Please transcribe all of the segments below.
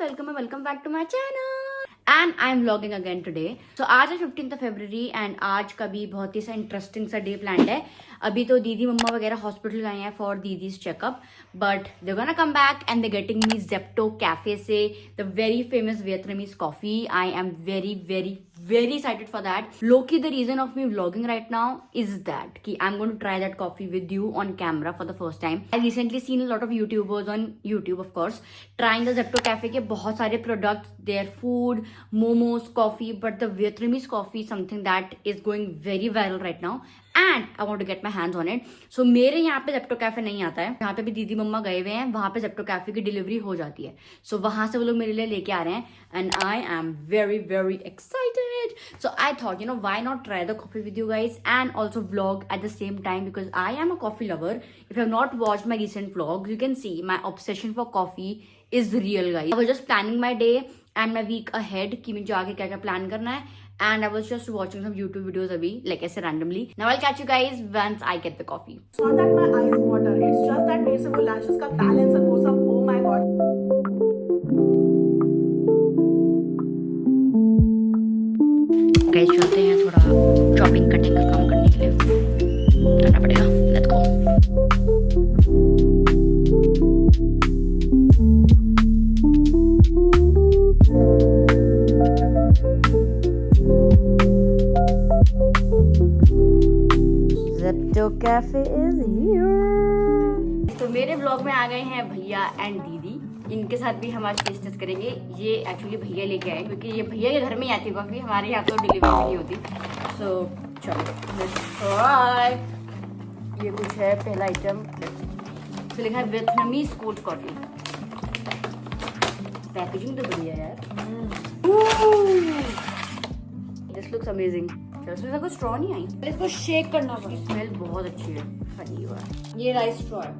welcome back to my channel and I'm vlogging again today. So आज है 15th February and आज का भी बहुत ही सा इंटरेस्टिंग सा डे प्लान्ड है. अभी तो दीदी मम्मा वगैरह हॉस्पिटल गए हैं for didi's checkup, but they gonna come back and they getting me Zepto Cafe से the very famous Vietnamese coffee. I am very excited for that. Loki, the reason of me vlogging right now is that ki I'm going to try that coffee with you on camera for the first time. I recently seen a lot of YouTubers on YouTube, of course, trying the Zepto Cafe के बहुत सारे products, their food, momos, coffee, but the Vietnamese coffee is something that is going very viral right now. And I want to get my hands on it. So मेरे यहाँ पे Zepto cafe नहीं आता है. यहाँ पे भी दीदी मम्मा गए हुए हैं, वहाँ पे जेप्टो कैफे की डिलीवरी हो जाती है. So वहाँ से वो लोग मेरे लिए लेके आ रहे हैं. And I am very excited. So I thought, why not try the coffee with you guys and also vlog at the same time, because I am a coffee lover. If you have not watched my recent vlogs, you can see my obsession for coffee is real, guys. I was just planning my day and my week ahead कि मुझे आगे क्या क्या plan करना है. And I was just watching some YouTube videos abhi, like ऐसे randomly. Now I'll catch you guys once I get the coffee. It's not that my eyes water. It's just that मेरे से वो lashes का balance और वो सब. Oh my god. Guys चलते हैं थोड़ा shopping cutting का काम करने के लिए. करना पड़ेगा. Let's go. Zepto Cafe is here. तो मेरे ब्लॉग में आ गए हैं भैया एंड दीदी. इनके साथ भी हम आज टेस्ट करेंगे. ये एक्चुअली भैया लेके आए क्योंकि ये भैया के घर में ही आती है कॉफी, हमारे यहाँ तो डिलीवरी नहीं होती. सो चलो ये कुछ है पहला आइटम. तो लिखा है वियतनामीज कोल्ड कॉफी. पैकेजिंग तो बढ़िया है यार. This looks amazing. इसमें कुछ स्ट्रॉ नहीं आई. इसको शेक करना पड़ेगा. स्मेल बहुत अच्छी है. फनी हुआ. ये राइस स्ट्रॉ है.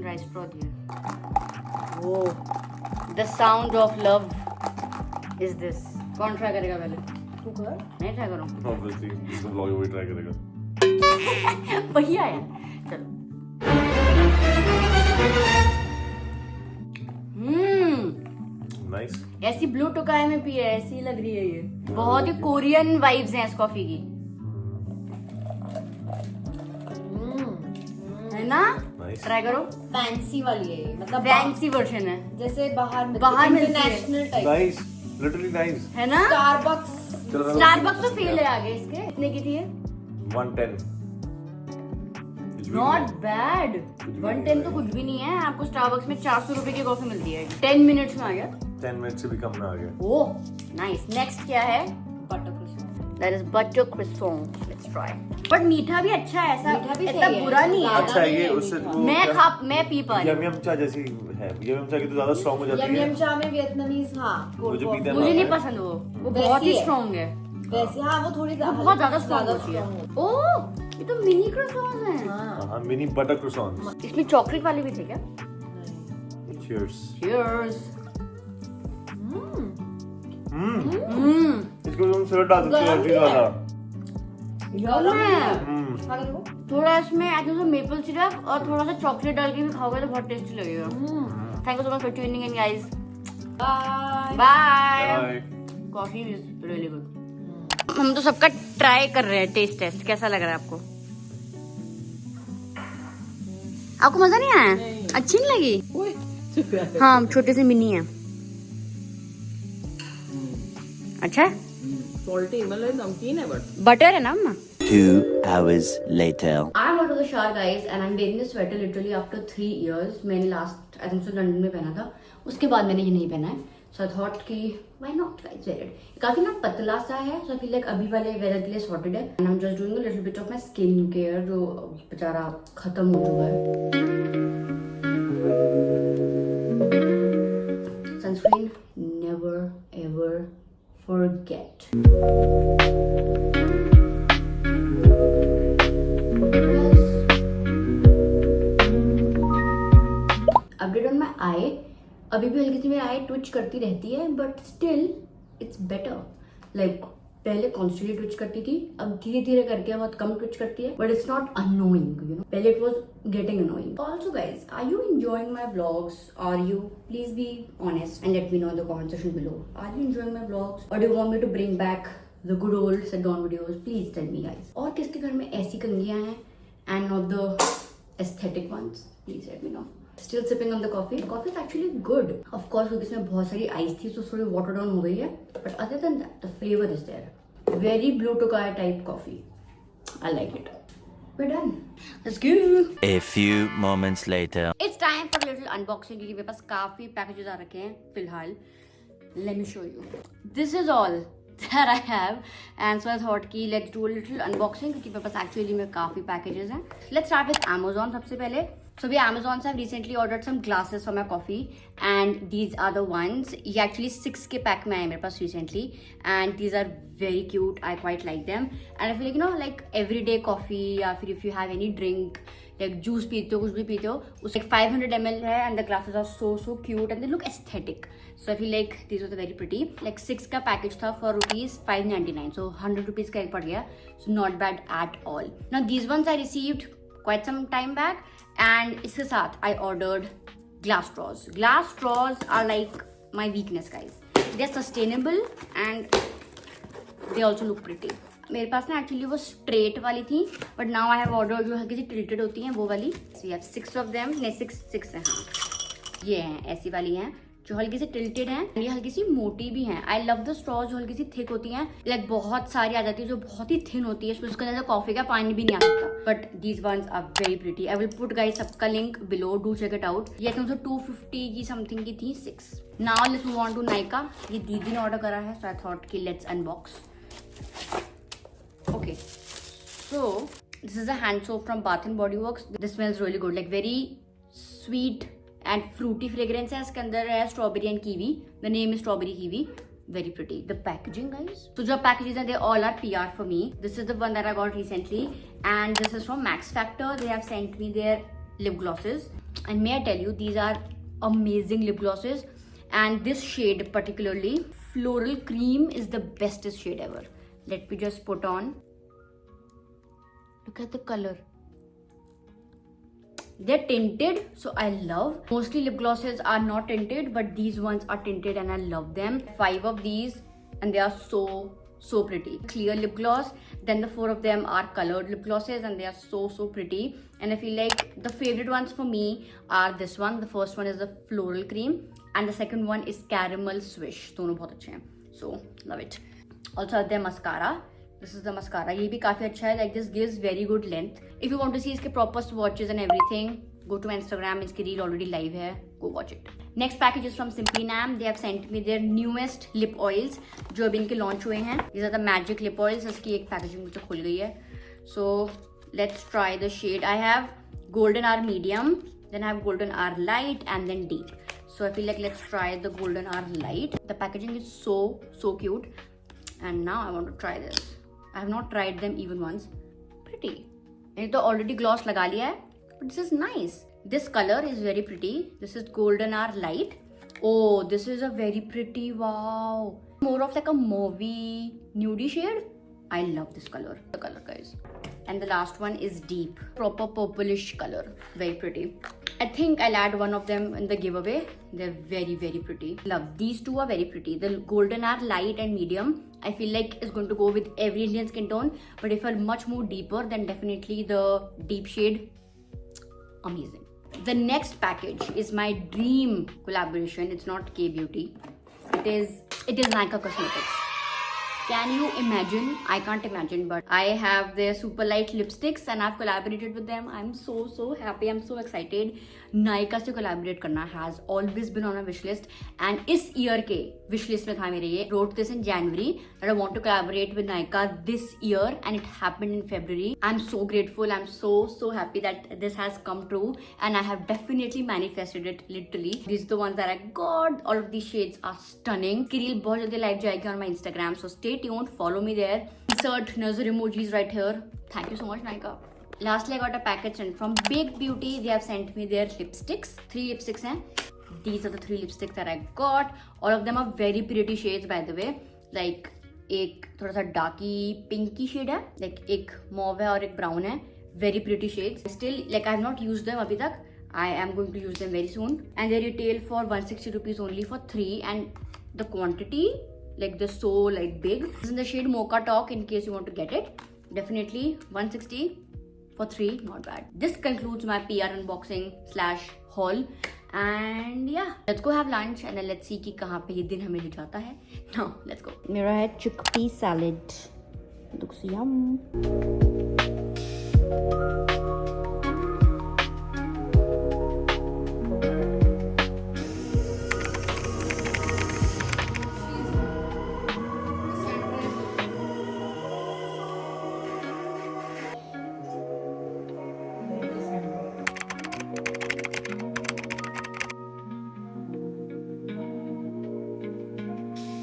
राइस स्ट्रॉ दिया. ओह the sound of love is this. कौन ट्राई करेगा पहले? तू कर. मैं ट्राई करूँ. ऑब्वियसली इस व्लॉग में ट्राई करेगा. बढ़िया है. चलो. नाइस. ऐसी ब्लू टोकाई में पी है, ऐसी लग रही है ये. बहुत ही कोरियन वाइब्स हैं इस कॉफी की, है ना? नाइस. ट्राई करो. फैंसी वाली है ये, मतलब फैंसी वर्जन है. जैसे बाहर nice. Type. Nice. Literally nice. है ना? स्टारबक्स तो फेल है आगे इसके. कितने की थी ये? 110. Not bad. 110 तो कुछ भी नहीं है. आपको स्टारबक्स में 400 रुपए की कॉफी मिलती है. 10 मिनट्स में आ गया. 10 मिनट से भी कम में आ गया. Oh nice. नेक्स्ट क्या है? Butter croissant. That is butter croissant. Let's try. But मीठा भी अच्छा है. ऐसा मीठा भी इतना सही है. बुरा नहीं है. अच्छा है ये. उससे मैं पी पा रही हूँ. यम चा जैसी है. यम चा की तो ज्यादा स्ट्रांग हो जाती यम है. यम चाय में वियतनामीज. हाँ वो जो पीते हैं मुझे नहीं पसंद वो वैसी बहुत ही है. स्ट्रॉन्ग है. वैसे हाँ वो थोड़ी बहुत ज्यादा स्ट्रॉन्ग होती है. ओह ये तो मिनी क्रोसेंट्स हैं. हां मिनी बटर क्रोसॉन्स. इसमें चॉकलेट वाले भी थे क्या? चीयर्स. चीयर्स. इसको तुम सिरप डाल सकते हो. चीज वाला. थोड़ा इसमें आई थिंक मेपल सिरप और थोड़ा सा चॉकलेट डाल के भी खाओगे तो बहुत टेस्टी लगेगा. Thank you so much for tuning in guys. Bye. Coffee is really good. हम तो सबका ट्राई कर रहे हैं. टेस्ट कैसा लग रहा है आपको? आपको मजा नहीं आया? अच्छी नहीं लगी? हाँ छोटे से मिनी है. अच्छा Salty मतलब नमकीन है बटर है ना अम्मा. 2 hours later. I'm out of the shower guys and I'm wearing this sweater literally after 3 years. मैंने last I think so London में पहना था. उसके बाद मैंने ये नहीं पहना है. So I thought कि why not guys wear it. काफी ना पतला सा है. So I feel like अभी वाले वेदर के लिए sorted है. And I'm just doing a little bit of my skin care जो बेचारा खत्म हो चुका है. Sunscreen never ever forget. Update on my eye. अभी भी हल्की सी मेरी आई ट्विच करती रहती है, but still it's better. Like पहले कॉन्स्टेंटली ट्विच करती थी, अब धीरे धीरे करके बहुत कम ट्विच करती है, but it's not annoying, you know. पहले it was getting annoying. Also guys, are you enjoying my vlogs? Are you? Please be honest and let me know in the comment section below. Are you enjoying my vlogs और do you want me to bring back the good old sedan videos? Please tell me guys. और किसके घर में ऐसी कंघियां हैं and not the aesthetic ones? Please let me know. Still sipping on the coffee. The coffee is actually good. Of course, क्योंकि इसमें बहुत सारी आइस थी, तो थोड़ी water down हो गई है. But other than that, the flavor is there. Very blue tokai type coffee. I like it. We're done. Let's go. A few moments later. It's time for a little unboxing क्योंकि मेरे पास काफी packages आ रखे हैं फिलहाल. Let me show you. This is all that I have, and so I thought कि let's do a little unboxing क्योंकि मेरे पास actually में काफी packages हैं. Let's start with Amazon सबसे पहले. So we Amazon से I've recently ordered some glasses for my coffee, and these are the ones. ये actually 6 के pack में आए मेरे पास recently, and these are very cute. I quite like them, and I feel like, you know, like everyday coffee या फिर if you have any drink like juice पीते हो, कुछ भी पीते हो, उससे 500 ml है, and the glasses are so cute and they look aesthetic. So I feel like these are very pretty. Like 6 का package था for ₹599, so 100 rupees का एक पड़ गया, so not bad at all. Now these ones I received quite some time back, and इसके साथ I ordered glass straws. Glass straws are like my weakness, guys. They're sustainable and they also look pretty. मेरे पास ना actually वो straight वाली थी, but now I have order जो हल्की सी टिल्टेड होती हैं वो वाली. We have 6 of them. नहीं, 6 हैं. हाँ, ये हैं, ऐसी वाली हैं जो हल्की सी टिल्टेड हैं. ये हल्की सी मोटी भी हैं. आई लव द स्ट्रॉज जो हल्की सी थिक होती हैं. लाइक बहुत सारी आ जाती है जो बहुत ही थिन होती है, उसके अंदर कॉफी का पानी भी नहीं आ सकता. But these ones are very pretty. I will put guys सबका link below, do check it out. ये 250 की समथिंग की थी 6. Now let's move on to Nykaa. ये दीदी ने ऑर्डर करा है, सो आई थॉट कि let's unbox. Okay, so this is a hand soap from Bath and Body Works. This smells really good, like very sweet and fruity fragrance है. इसके अंदर है strawberry and kiwi. The name is strawberry kiwi. Very pretty. The packaging, guys. So जो packages हैं, they all are PR for me. This is the one that I got recently, and this is from Max Factor. They have sent me their lip glosses, and may I tell you, these are amazing lip glosses. And this shade particularly, Floral Cream, is the bestest shade ever. Let me just put on. Look at the color. They're tinted, so I love. Mostly lip glosses are not tinted, but these ones are tinted and I love them. 5 of these, and they are so pretty. Clear lip gloss. Then the 4 of them are colored lip glosses, and they are so pretty. And I feel like the favorite ones for me are this one. The first one is the Floral Cream, and the second one is Caramel Swish. दोनों बहुत अच्छे हैं. So love it. Also the mascara. This is the mascara. ये भी काफी अच्छा है. Like this gives very good length. If you want to see इसके proper swatches and everything, go to my Instagram. इसकी reel already live है. Go watch it. Next package is from Simply Nam. They have sent me their newest lip oils जो अभी इनके launch हुए हैं. These are the magic lip oils. इसकी एक packaging मुझे खुल गई है. So let's try the shade. I have Golden Hour Medium, then I have Golden Hour Light, and then Deep. So I feel like let's try the Golden Hour Light. The packaging is so cute. And now I want to try this. I have not tried them even once. Pretty. मैंने तो already gloss लगा लिया है, but this is nice. This color is very pretty. This is Golden Hour Light. Oh, this is a very pretty. Wow. More of like a mauvey nudie shade. I love this color. The color, guys. And the last one is Deep. Proper purplish color. Very pretty. I think I'll add one of them in the giveaway. They're very pretty. Love. These two are very pretty. The Golden Hour Light and Medium, I feel like is going to go with every Indian skin tone. But if you're much more deeper, then definitely the Deep shade. Amazing. The next package is my dream collaboration. It's not K-Beauty. It is Nykaa Cosmetics. Can you imagine? I can't imagine, but I have their super light lipsticks and I've collaborated with them. I'm so happy. I'm so excited. Nykaa से collaborate करना has always been on my wish list, and इस year के wish list में था मेरे ये. Wrote this in January that I want to collaborate with Nykaa this year, and it happened in February. I'm so grateful. I'm so happy that this has come true, and I have definitely manifested it literally. These are the ones that I got. All of these shades are stunning. की reel बहुत जल्दी live जाएगी on my Instagram, so stay tuned. Follow me there. Insert nazar emojis right here. Thank you so much, Nykaa. Lastly, I got a package sent from Baked Beauty. They have sent me their lipsticks. 3 lipsticks हैं. These are the 3 lipsticks that I got. All of them are very pretty shades, by the way. Like एक थोड़ा सा डार्की Pinky shade है, like एक mauve है और एक brown है. Very pretty shades. Still like I have not used them अभी तक. I am going to use them very soon, and they retail for 160 rupees only for 3, and the quantity, like they're so like big. This is in the shade Mocha Talk in case you want to get it. Definitely 160 for 3, not bad. This concludes my PR unboxing slash haul, and yeah, let's go have lunch and then let's see कि कहाँ पे ये दिन हमें ले जाता है. Now let's go. मेरा है chickpea salad. Looks yum.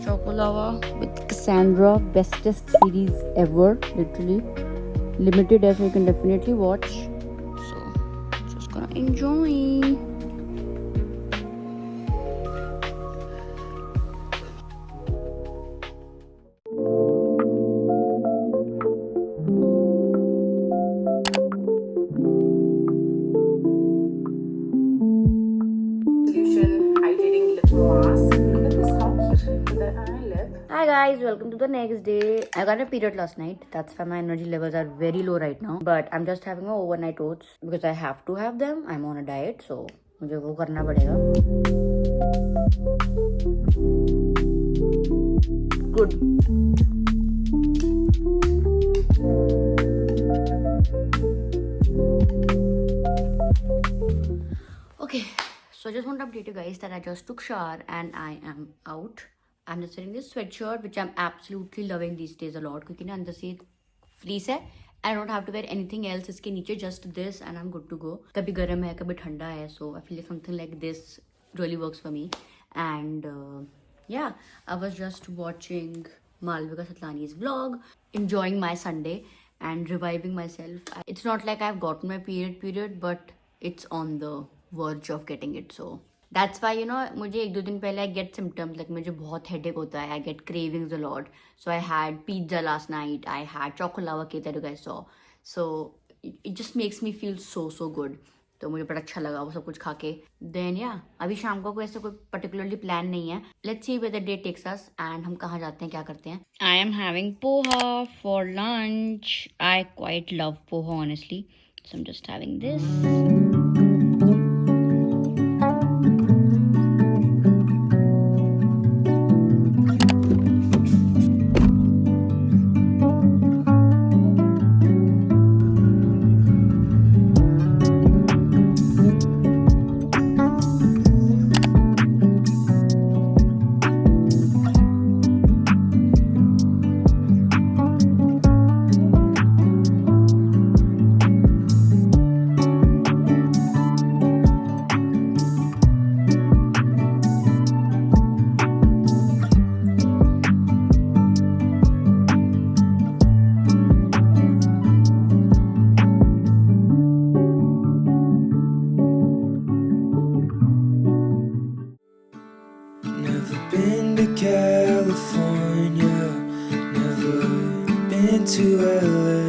Choco lava with Cassandra, bestest series ever, literally limited as you can definitely watch. So just gonna enjoy. Solution hydrating lip mask. Look at this, how cute that eye lip. Hi guys, welcome to the next day. I got a period last night. That's why my energy levels are very low right now. But I'm just having my overnight oats because I have to have them. I'm on a diet, so मुझे वो करना पड़ेगा. Good. Okay, so I just want to update you guys that I just took shower and I am out. I'm just wearing this sweatshirt which I'm absolutely loving these days a lot क्योंकि ना अंदर से freeze है. I don't have to wear anything else इसके नीचे, just this and I'm good to go. कभी गर्म है कभी ठंडा है, so I feel like something like this really works for me. And yeah, I was just watching Malvika Satlani's vlog, enjoying my Sunday and reviving myself. It's not like I've gotten my period, but it's on the verge of getting it, so that's why, you know, मुझे 1-2 दिन पहले I get symptoms, like मुझे बहुत headache होता है, I get cravings a lot. So I had pizza last night, I had choco lava cake that you guys saw. So it just makes me feel so good. तो मुझे बड़ा अच्छा लगा वो सब कुछ खा के. Then yeah, अभी शाम को कोई ऐसा कोई particularly plan नहीं है. Let's see where the day takes us and हम कहाँ जाते हैं, क्या करते हैं. I am having poha for lunch. I quite love poha honestly. So I'm just having this. Never been to California, never been to LA.